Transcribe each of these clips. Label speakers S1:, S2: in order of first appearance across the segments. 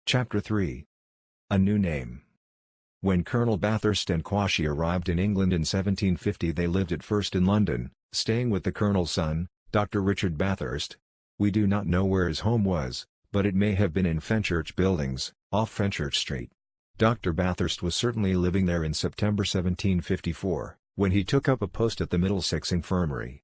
S1: Chapter 3. A New Name. When Colonel Bathurst and Quashie arrived in England in 1750, they lived at first in London, staying with the Colonel's son, Dr. Richard Bathurst. We do not know where his home was, but it may have been in Fenchurch Buildings, off Fenchurch Street. Dr. Bathurst was certainly living there in September 1754, when he took up a post at the Middlesex Infirmary.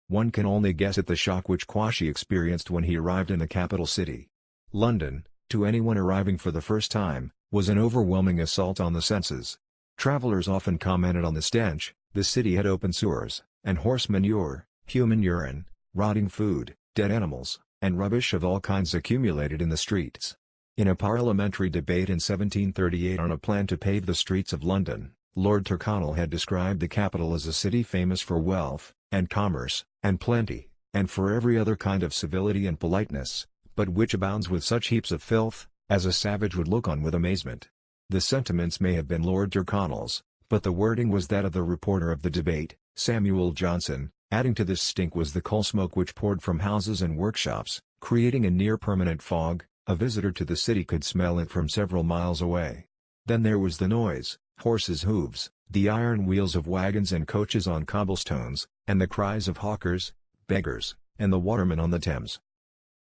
S1: One can only guess at the shock which Quashie experienced when he arrived in the capital city. London, to anyone arriving for the first time, was an overwhelming assault on the senses. Travelers often commented on the stench. The city had open sewers, and horse manure, human urine, rotting food, dead animals, and rubbish of all kinds accumulated in the streets. In a parliamentary debate in 1738 on a plan to pave the streets of London, Lord Tyrconnel had described the capital as a city famous for wealth, and commerce, and plenty, and for every other kind of civility and politeness, but which abounds with such heaps of filth, as a savage would look on with amazement. The sentiments may have been Lord Tyrconnel's, but the wording was that of the reporter of the debate, Samuel Johnson. Adding to this stink was the coal smoke which poured from houses and workshops, creating a near-permanent fog. A visitor to the city could smell it from several miles away. Then there was the noise, horses' hooves, the iron wheels of wagons and coaches on cobblestones, and the cries of hawkers, beggars, and the watermen on the Thames.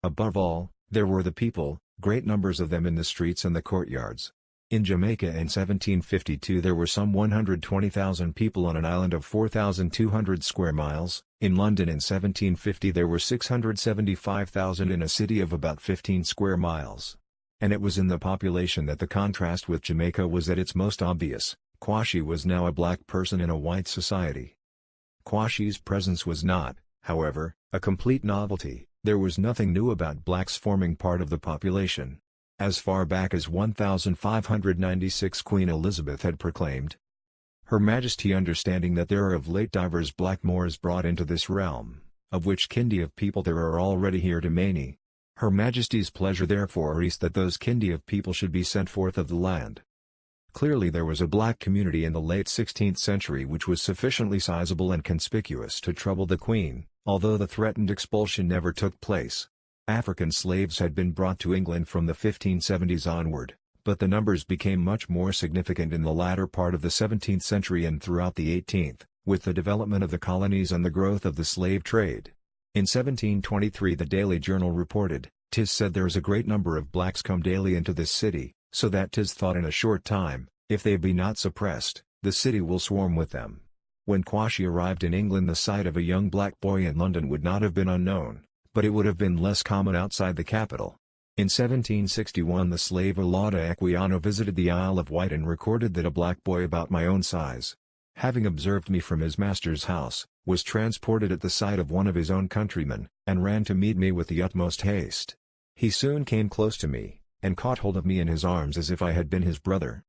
S1: Above all, there were the people, great numbers of them in the streets and the courtyards. In Jamaica in 1752 there were some 120,000 people on an island of 4,200 square miles, in London in 1750 there were 675,000 in a city of about 15 square miles. And it was in the population that the contrast with Jamaica was at its most obvious. Quashie was now a black person in a white society. Quashie's presence was not, however, a complete novelty. There was nothing new about blacks forming part of the population. As far back as 1596 Queen Elizabeth had proclaimed, Her Majesty understanding that there are of late divers black Moors brought into this realm, of which kindi of people there are already here to many. Her Majesty's pleasure therefore is that those kindi of people should be sent forth of the land. Clearly there was a black community in the late 16th century which was sufficiently sizable and conspicuous to trouble the Queen, although the threatened expulsion never took place. African slaves had been brought to England from the 1570s onward, but the numbers became much more significant in the latter part of the 17th century and throughout the 18th, with the development of the colonies and the growth of the slave trade. In 1723 the Daily Journal reported, "'Tis said there is a great number of blacks come daily into this city, so that 'tis thought in a short time, if they be not suppressed, the city will swarm with them." When Quashie arrived in England the sight of a young black boy in London would not have been unknown, but it would have been less common outside the capital. In 1761 the slave Olaudah Equiano visited the Isle of Wight and recorded that a black boy about my own size, having observed me from his master's house, was transported at the sight of one of his own countrymen, and ran to meet me with the utmost haste. He soon came close to me, and caught hold of me in his arms as if I had been his brother.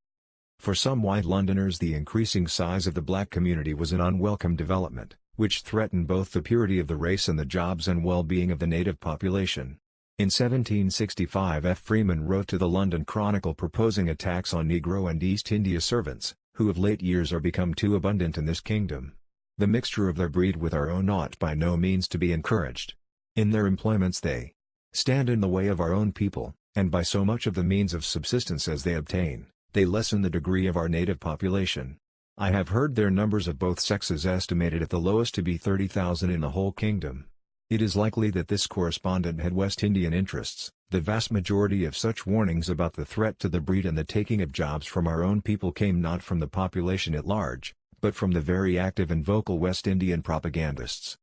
S1: For some white Londoners the increasing size of the black community was an unwelcome development, which threatened both the purity of the race and the jobs and well-being of the native population. In 1765 F. Freeman wrote to the London Chronicle proposing a tax on Negro and East India servants, who of late years are become too abundant in this kingdom. The mixture of their breed with our own ought by no means to be encouraged. In their employments they stand in the way of our own people, and by so much of the means of subsistence as they obtain, they lessen the degree of our native population. I have heard their numbers of both sexes estimated at the lowest to be 30,000 in the whole kingdom. It is likely that this correspondent had West Indian interests. The vast majority of such warnings about the threat to the breed and the taking of jobs from our own people came not from the population at large, but from the very active and vocal West Indian propagandists.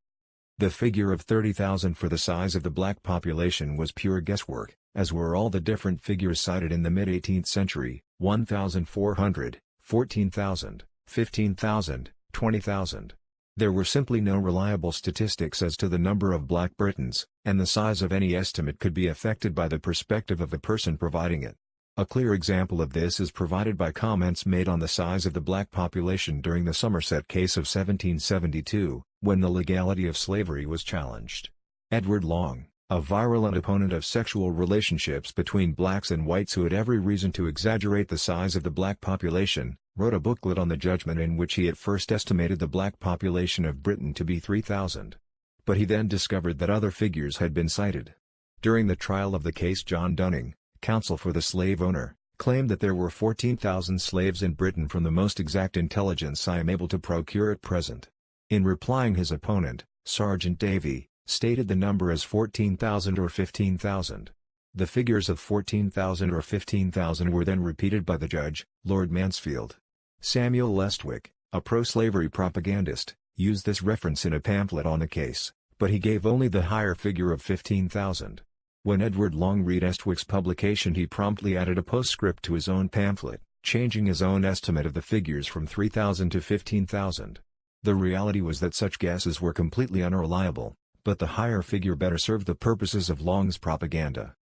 S1: The figure of 30,000 for the size of the black population was pure guesswork, as were all the different figures cited in the mid-18th century, 1,400, 14,000, 15,000, 20,000. There were simply no reliable statistics as to the number of black Britons, and the size of any estimate could be affected by the perspective of the person providing it. A clear example of this is provided by comments made on the size of the black population during the Somerset case of 1772, when the legality of slavery was challenged. Edward Long, a virulent opponent of sexual relationships between blacks and whites who had every reason to exaggerate the size of the black population, wrote a booklet on the judgment in which he at first estimated the black population of Britain to be 3,000. But he then discovered that other figures had been cited. During the trial of the case John Dunning, counsel for the slave owner, claimed that there were 14,000 slaves in Britain from the most exact intelligence I am able to procure at present. In replying, his opponent, Sergeant Davy, stated the number as 14,000 or 15,000. The figures of 14,000 or 15,000 were then repeated by the judge, Lord Mansfield. Samuel Lestwick, a pro-slavery propagandist, used this reference in a pamphlet on the case, but he gave only the higher figure of 15,000. When Edward Long read Estwick's publication, he promptly added a postscript to his own pamphlet, changing his own estimate of the figures from 3,000 to 15,000. The reality was that such guesses were completely unreliable, but the higher figure better served the purposes of Long's propaganda.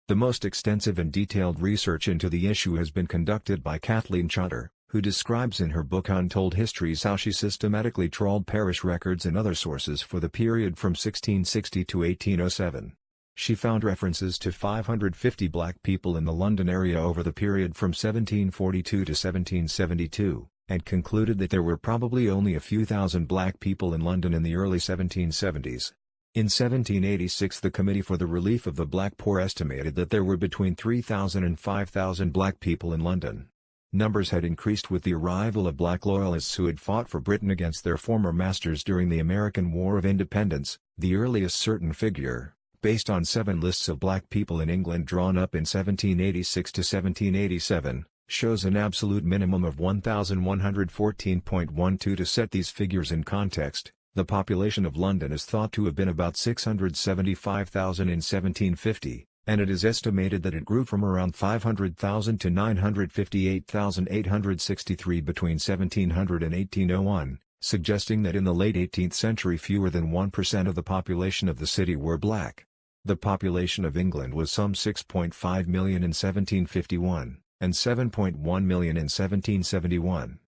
S1: The most extensive and detailed research into the issue has been conducted by Kathleen Chutter, who describes in her book Untold Histories how she systematically trawled parish records and other sources for the period from 1660 to 1807. She found references to 550 black people in the London area over the period from 1742 to 1772, and concluded that there were probably only a few thousand black people in London in the early 1770s. In 1786, the Committee for the Relief of the Black Poor estimated that there were between 3,000 and 5,000 black people in London. Numbers had increased with the arrival of black loyalists who had fought for Britain against their former masters during the American War of Independence. The earliest certain figure, based on 7 lists of black people in England drawn up in 1786 to 1787, shows an absolute minimum of 1,114.12. To set these figures in context, the population of London is thought to have been about 675,000 in 1750, and it is estimated that it grew from around 500,000 to 958,863 between 1700 and 1801, suggesting that in the late 18th century fewer than 1% of the population of the city were black. The population of England was some 6.5 million in 1751, and 7.1 million in 1771.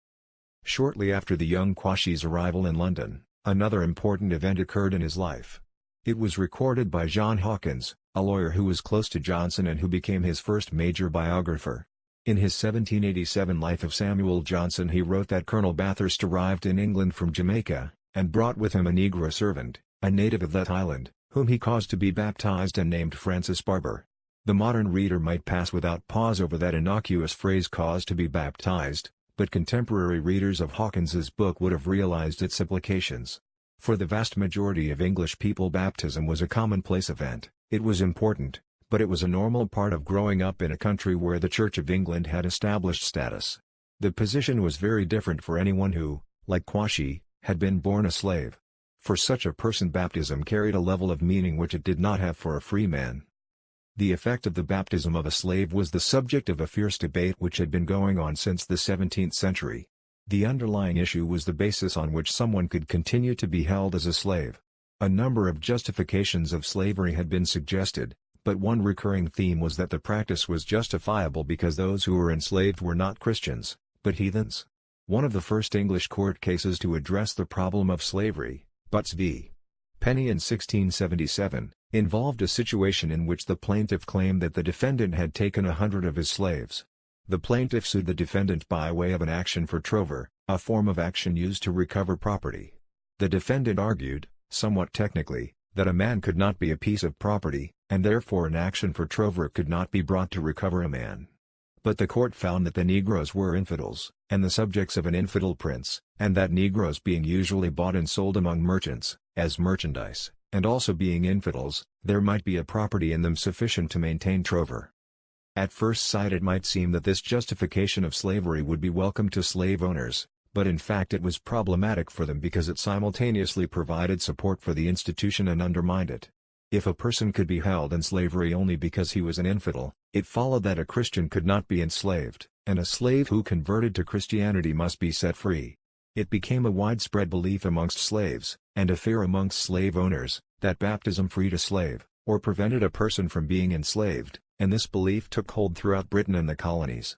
S1: Shortly after the young Quashie's arrival in London, another important event occurred in his life. It was recorded by John Hawkins, a lawyer who was close to Johnson and who became his first major biographer. In his 1787 Life of Samuel Johnson he wrote that Colonel Bathurst arrived in England from Jamaica, and brought with him a Negro servant, a native of that island, whom he caused to be baptized and named Francis Barber. The modern reader might pass without pause over that innocuous phrase "caused to be baptized," but contemporary readers of Hawkins's book would have realized its implications. For the vast majority of English people, baptism was a commonplace event. It was important, but it was a normal part of growing up in a country where the Church of England had established status. The position was very different for anyone who, like Quashie, had been born a slave. For such a person, baptism carried a level of meaning which it did not have for a free man. The effect of the baptism of a slave was the subject of a fierce debate which had been going on since the 17th century. The underlying issue was the basis on which someone could continue to be held as a slave. A number of justifications of slavery had been suggested, but one recurring theme was that the practice was justifiable because those who were enslaved were not Christians, but heathens. One of the first English court cases to address the problem of slavery, Butts v. Penny in 1677, involved a situation in which the plaintiff claimed that the defendant had taken 100 of his slaves. The plaintiff sued the defendant by way of an action for trover, a form of action used to recover property. The defendant argued, somewhat technically, that a man could not be a piece of property, and therefore an action for trover could not be brought to recover a man. But the court found that the Negroes were infidels, and the subjects of an infidel prince, and that Negroes being usually bought and sold among merchants, as merchandise, and also being infidels, there might be a property in them sufficient to maintain trover. At first sight it might seem that this justification of slavery would be welcome to slave owners, but in fact it was problematic for them because it simultaneously provided support for the institution and undermined it. If a person could be held in slavery only because he was an infidel, it followed that a Christian could not be enslaved, and a slave who converted to Christianity must be set free. It became a widespread belief amongst slaves, and a fear amongst slave owners, that baptism freed a slave, or prevented a person from being enslaved, and this belief took hold throughout Britain and the colonies.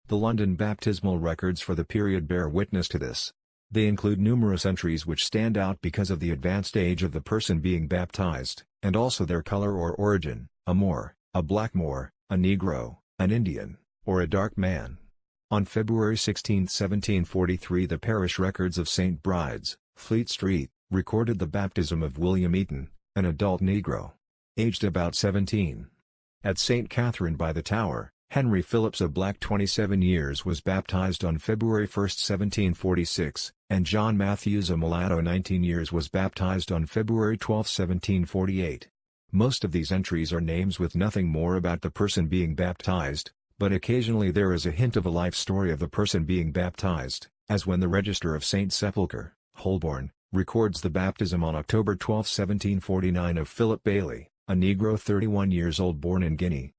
S1: The London baptismal records for the period bear witness to this. They include numerous entries which stand out because of the advanced age of the person being baptized, and also their color or origin: a Moor, a black Moor, a Negro, an Indian, or a dark man. On February 16, 1743, the parish records of St. Bride's, Fleet Street, recorded the baptism of William Eaton, an adult Negro, aged about 17. At St. Catherine by the Tower, Henry Phillips of Black 27 years was baptized on February 1, 1746, and John Matthews a mulatto 19 years was baptized on February 12, 1748. Most of these entries are names with nothing more about the person being baptized, but occasionally there is a hint of a life story of the person being baptized, as when the Register of St. Sepulchre, Holborn, records the baptism on October 12, 1749 of Philip Bailey, a Negro 31 years old born in Guinea.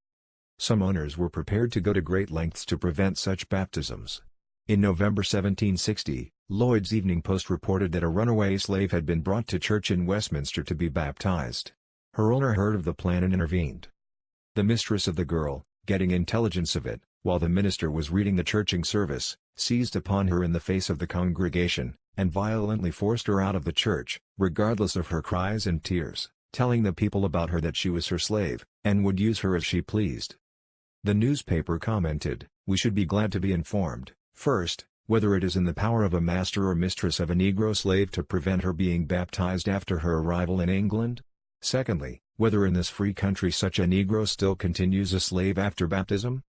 S1: Some owners were prepared to go to great lengths to prevent such baptisms. In November 1760, Lloyd's Evening Post reported that a runaway slave had been brought to church in Westminster to be baptized. Her owner heard of the plan and intervened. The mistress of the girl, getting intelligence of it, while the minister was reading the churching service, seized upon her in the face of the congregation, and violently forced her out of the church, regardless of her cries and tears, telling the people about her that she was her slave, and would use her as she pleased. The newspaper commented, "We should be glad to be informed, first, whether it is in the power of a master or mistress of a Negro slave to prevent her being baptized after her arrival in England? Secondly, whether in this free country such a Negro still continues a slave after baptism?"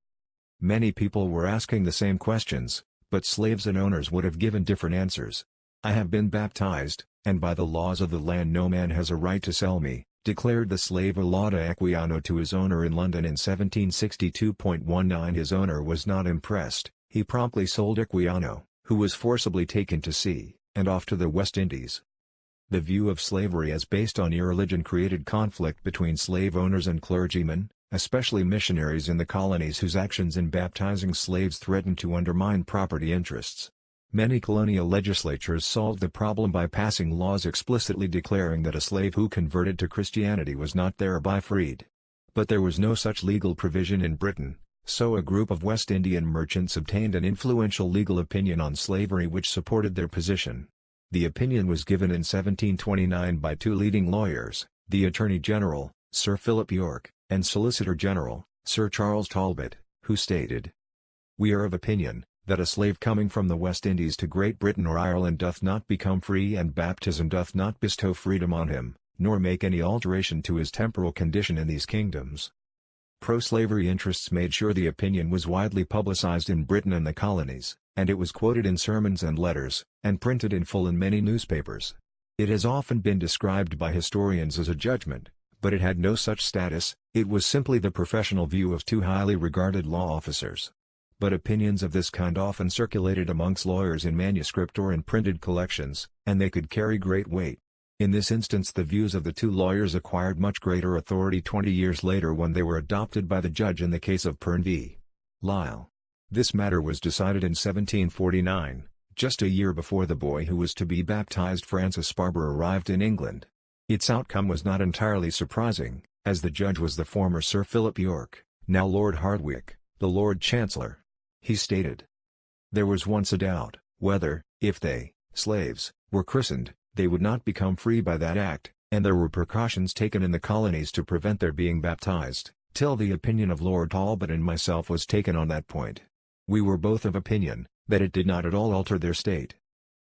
S1: Many people were asking the same questions, but slaves and owners would have given different answers. "I have been baptized, and by the laws of the land no man has a right to sell me," declared the slave Olaudah Equiano to his owner in London in 1762.19. His owner was not impressed. He promptly sold Equiano, who was forcibly taken to sea, and off to the West Indies. The view of slavery as based on irreligion created conflict between slave owners and clergymen, especially missionaries in the colonies whose actions in baptizing slaves threatened to undermine property interests. Many colonial legislatures solved the problem by passing laws explicitly declaring that a slave who converted to Christianity was not thereby freed. But there was no such legal provision in Britain, so a group of West Indian merchants obtained an influential legal opinion on slavery which supported their position. The opinion was given in 1729 by two leading lawyers, the Attorney General, Sir Philip Yorke, and Solicitor General, Sir Charles Talbot, who stated, "We are of opinion, that a slave coming from the West Indies to Great Britain or Ireland doth not become free and baptism doth not bestow freedom on him, nor make any alteration to his temporal condition in these kingdoms." Pro-slavery interests made sure the opinion was widely publicized in Britain and the colonies, and it was quoted in sermons and letters, and printed in full in many newspapers. It has often been described by historians as a judgment, but it had no such status, it was simply the professional view of two highly regarded law officers. But opinions of this kind often circulated amongst lawyers in manuscript or in printed collections, and they could carry great weight. In this instance the views of the two lawyers acquired much greater authority 20 years later when they were adopted by the judge in the case of Pern v. Lyle. This matter was decided in 1749, just a year before the boy who was to be baptized Francis Barber arrived in England. Its outcome was not entirely surprising, as the judge was the former Sir Philip Yorke, now Lord Hardwicke, the Lord Chancellor. He stated, "There was once a doubt, whether, if they, slaves, were christened, they would not become free by that act, and there were precautions taken in the colonies to prevent their being baptized, till the opinion of Lord Talbot and myself was taken on that point. We were both of opinion, that it did not at all alter their state."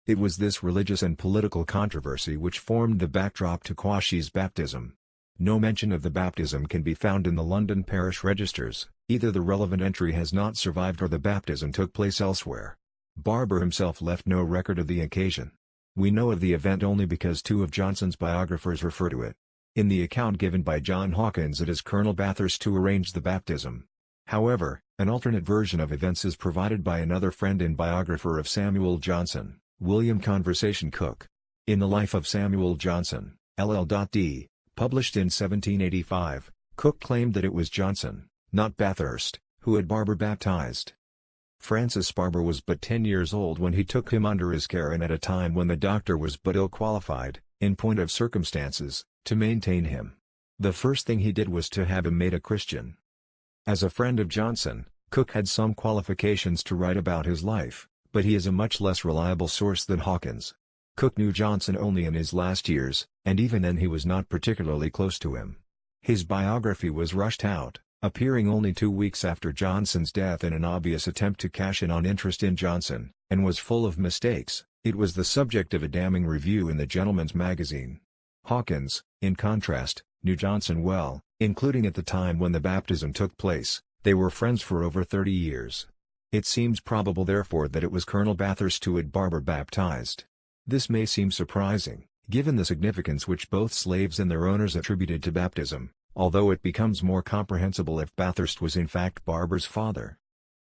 S1: It was this religious and political controversy which formed the backdrop to Quashie's baptism. No mention of the baptism can be found in the London parish registers, either the relevant entry has not survived or the baptism took place elsewhere. Barber himself left no record of the occasion. We know of the event only because two of Johnson's biographers refer to it. In the account given by John Hawkins it is Colonel Bathurst who arranged the baptism. However, an alternate version of events is provided by another friend and biographer of Samuel Johnson, William Conversation Cook. In the Life of Samuel Johnson, LL.D., published in 1785, Cook claimed that it was Johnson, not Bathurst, who had Barber baptized. Francis Barber was but 10 years old when he took him under his care and at a time when the doctor was but ill qualified, in point of circumstances, to maintain him. The first thing he did was to have him made a Christian. As a friend of Johnson, Cook had some qualifications to write about his life, but he is a much less reliable source than Hawkins. Cook knew Johnson only in his last years, and even then he was not particularly close to him. His biography was rushed out, appearing only 2 weeks after Johnson's death in an obvious attempt to cash in on interest in Johnson, and was full of mistakes. It was the subject of a damning review in the Gentleman's Magazine. Hawkins, in contrast, knew Johnson well, Including at the time when the baptism took place, they were friends for over 30 years. It seems probable therefore that it was Colonel Bathurst who had Barber baptized. This may seem surprising, given the significance which both slaves and their owners attributed to baptism, although it becomes more comprehensible if Bathurst was in fact Barber's father.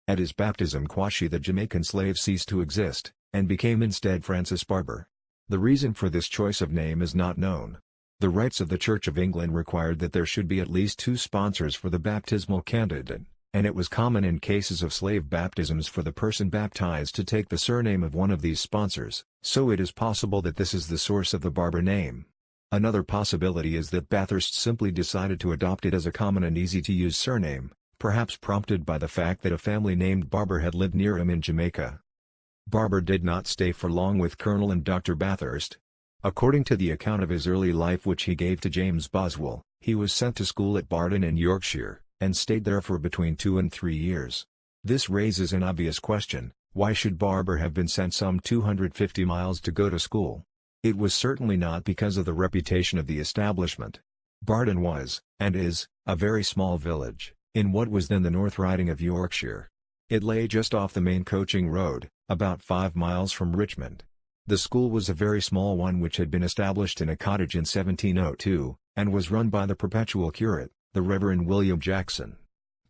S1: At his baptism Quashie the Jamaican slave ceased to exist, and became instead Francis Barber. The reason for this choice of name is not known. The rites of the Church of England required that there should be at least 2 sponsors for the baptismal candidate, and it was common in cases of slave baptisms for the person baptized to take the surname of one of these sponsors, so it is possible that this is the source of the Barber name. Another possibility is that Bathurst simply decided to adopt it as a common and easy-to-use surname, perhaps prompted by the fact that a family named Barber had lived near him in Jamaica. Barber did not stay for long with Colonel and Dr. Bathurst. According to the account of his early life which he gave to James Boswell, he was sent to school at Barton in Yorkshire, and stayed there for between 2 and 3 years. This raises an obvious question: why should Barber have been sent some 250 miles to go to school? It was certainly not because of the reputation of the establishment. Barton was, and is, a very small village, in what was then the North Riding of Yorkshire. It lay just off the main coaching road, about 5 miles from Richmond. The school was a very small one which had been established in a cottage in 1702, and was run by the perpetual curate, the Reverend William Jackson.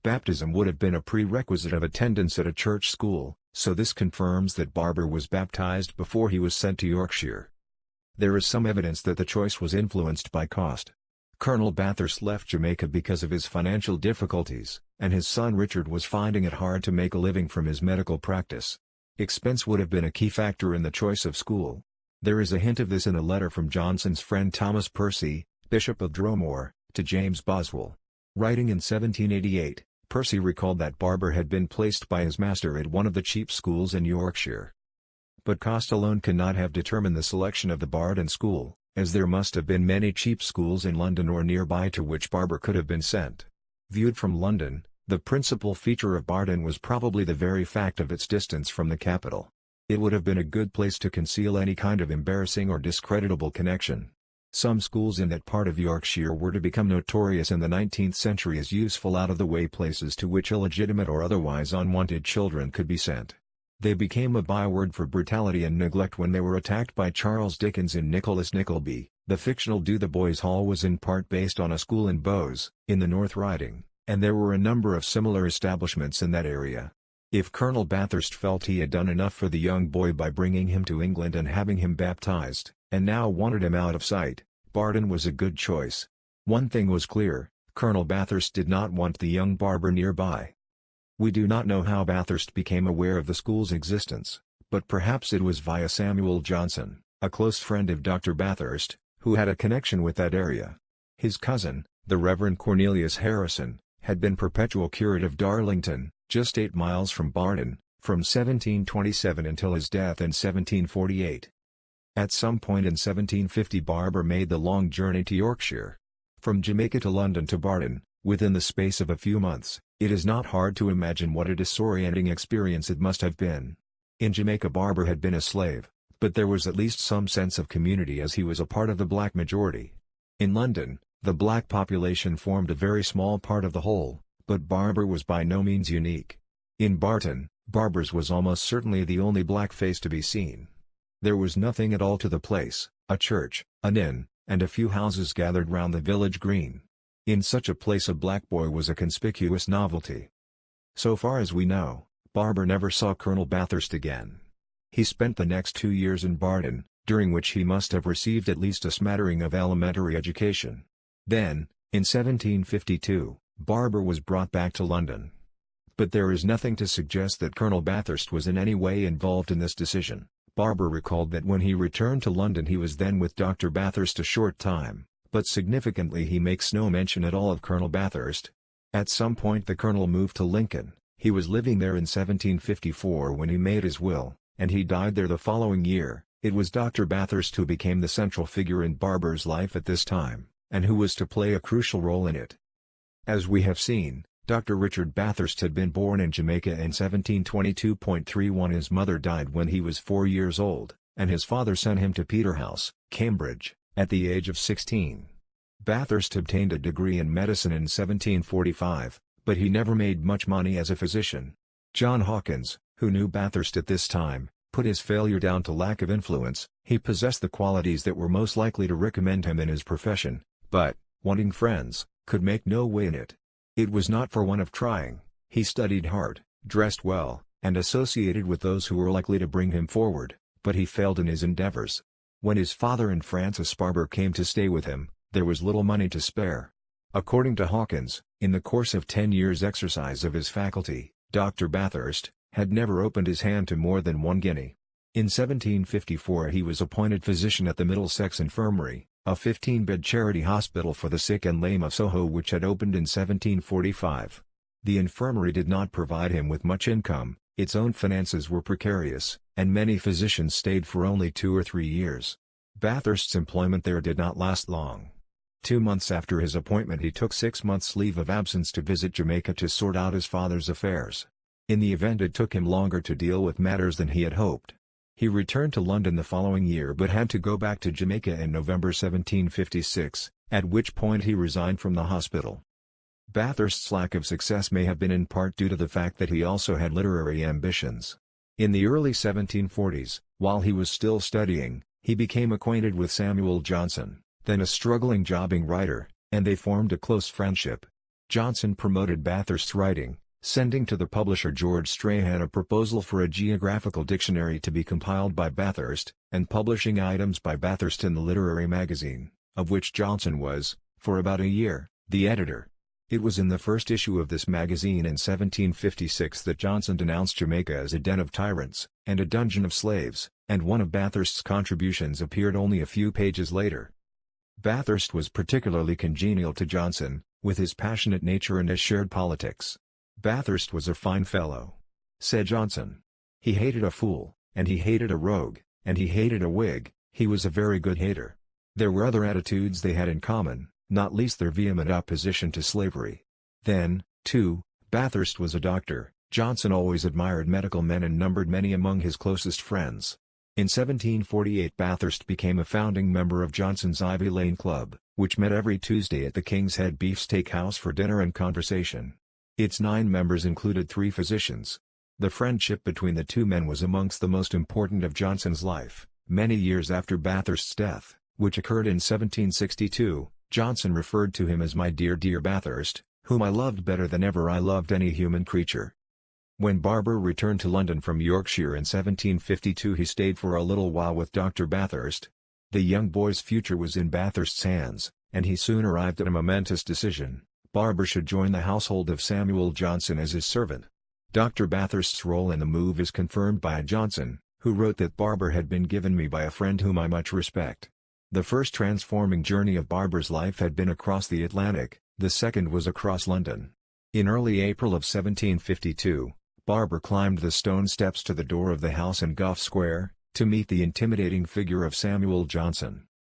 S1: Baptism would have been a prerequisite of attendance at a church school, so this confirms that Barber was baptized before he was sent to Yorkshire. There is some evidence that the choice was influenced by cost. Colonel Bathurst left Jamaica because of his financial difficulties, and his son Richard was finding it hard to make a living from his medical practice. Expense would have been a key factor in the choice of school. There is a hint of this in a letter from Johnson's friend Thomas Percy, Bishop of Dromore, to James Boswell. Writing in 1788, Percy recalled that Barber had been placed by his master at one of the cheap schools in Yorkshire. But cost alone cannot have determined the selection of the Barton school, as there must have been many cheap schools in London or nearby to which Barber could have been sent. Viewed from London, the principal feature of Barton was probably the very fact of its distance from the capital. It would have been a good place to conceal any kind of embarrassing or discreditable connection. Some schools in that part of Yorkshire were to become notorious in the 19th century as useful out-of-the-way places to which illegitimate or otherwise unwanted children could be sent. They became a byword for brutality and neglect when they were attacked by Charles Dickens in Nicholas Nickleby. The fictional Do the Boys Hall was in part based on a school in Bowes, in the North Riding, and there were a number of similar establishments in that area. If Colonel Bathurst felt he had done enough for the young boy by bringing him to England and having him baptized, and now wanted him out of sight, Barton was a good choice. One thing was clear: Colonel Bathurst did not want the young Barber nearby. We do not know how Bathurst became aware of the school's existence, but perhaps it was via Samuel Johnson, a close friend of Dr. Bathurst, who had a connection with that area. His cousin, the Reverend Cornelius Harrison, had been perpetual curate of Darlington, just 8 miles from Barton, from 1727 until his death in 1748. At some point in 1750 Barber made the long journey to Yorkshire. From Jamaica to London to Barton, within the space of a few months, it is not hard to imagine what a disorienting experience it must have been. In Jamaica Barber had been a slave, but there was at least some sense of community as he was a part of the black majority. In London, the black population formed a very small part of the whole, but Barber was by no means unique. In Barton, Barber's was almost certainly the only black face to be seen. There was nothing at all to the place: a church, an inn, and a few houses gathered round the village green. In such a place a black boy was a conspicuous novelty. So far as we know, Barber never saw Colonel Bathurst again. He spent the next 2 years in Barton, during which he must have received at least a smattering of elementary education. Then, in 1752, Barber was brought back to London. But there is nothing to suggest that Colonel Bathurst was in any way involved in this decision. Barber recalled that when he returned to London he was then with Dr. Bathurst a short time, but significantly he makes no mention at all of Colonel Bathurst. At some point the colonel moved to Lincoln. He was living there in 1754 when he made his will, and he died there the following year. It was Dr. Bathurst who became the central figure in Barber's life at this time, and who was to play a crucial role in it. As we have seen, Dr. Richard Bathurst had been born in Jamaica in 1722.31. His mother died when he was 4 years old, and his father sent him to Peterhouse, Cambridge, at the age of 16. Bathurst obtained a degree in medicine in 1745, but he never made much money as a physician. John Hawkins, who knew Bathurst at this time, put his failure down to lack of influence. He possessed the qualities that were most likely to recommend him in his profession, but, wanting friends, could make no way in it. It was not for want of trying. He studied hard, dressed well, and associated with those who were likely to bring him forward, but he failed in his endeavors. When his father and Francis Barber came to stay with him, there was little money to spare. According to Hawkins, in the course of 10 years' exercise of his faculty, Dr. Bathurst had never opened his hand to more than 1 guinea. In 1754 he was appointed physician at the Middlesex Infirmary, a 15-bed charity hospital for the sick and lame of Soho which had opened in 1745. The infirmary did not provide him with much income, its own finances were precarious, and many physicians stayed for only 2 or 3 years. Bathurst's employment there did not last long. 2 months after his appointment he took 6 months' leave of absence to visit Jamaica to sort out his father's affairs. In the event it took him longer to deal with matters than he had hoped. He returned to London the following year but had to go back to Jamaica in November 1756, at which point he resigned from the hospital. Bathurst's lack of success may have been in part due to the fact that he also had literary ambitions. In the early 1740s, while he was still studying, he became acquainted with Samuel Johnson, then a struggling jobbing writer, and they formed a close friendship. Johnson promoted Bathurst's writing, sending to the publisher George Strahan a proposal for a geographical dictionary to be compiled by Bathurst, and publishing items by Bathurst in the literary magazine, of which Johnson was, for about a year, the editor. It was in the first issue of this magazine in 1756 that Johnson denounced Jamaica as a den of tyrants, and a dungeon of slaves, and one of Bathurst's contributions appeared only a few pages later. Bathurst was particularly congenial to Johnson, with his passionate nature and his shared politics. Bathurst was a fine fellow, said Johnson. He hated a fool, and he hated a rogue, and he hated a Whig. He was a very good hater. There were other attitudes they had in common, not least their vehement opposition to slavery. Then, too, Bathurst was a doctor. Johnson always admired medical men and numbered many among his closest friends. In 1748 Bathurst became a founding member of Johnson's Ivy Lane Club, which met every Tuesday at the King's Head Beefsteak House for dinner and conversation. Its 9 members included 3 physicians. The friendship between the two men was amongst the most important of Johnson's life. Many years after Bathurst's death, which occurred in 1762, Johnson referred to him as "my dear Bathurst, whom I loved better than ever I loved any human creature." When Barber returned to London from Yorkshire in 1752 he stayed for a little while with Dr. Bathurst. The young boy's future was in Bathurst's hands, and he soon arrived at a momentous decision. Barber should join the household of Samuel Johnson as his servant. Dr. Bathurst's role in the move is confirmed by Johnson, who wrote that Barber had been given me by a friend whom I much respect. The first transforming journey of Barber's life had been across the Atlantic, the second was across London. In early April of 1752, Barber climbed the stone steps to the door of the house in Gough Square, to meet the intimidating figure of Samuel Johnson.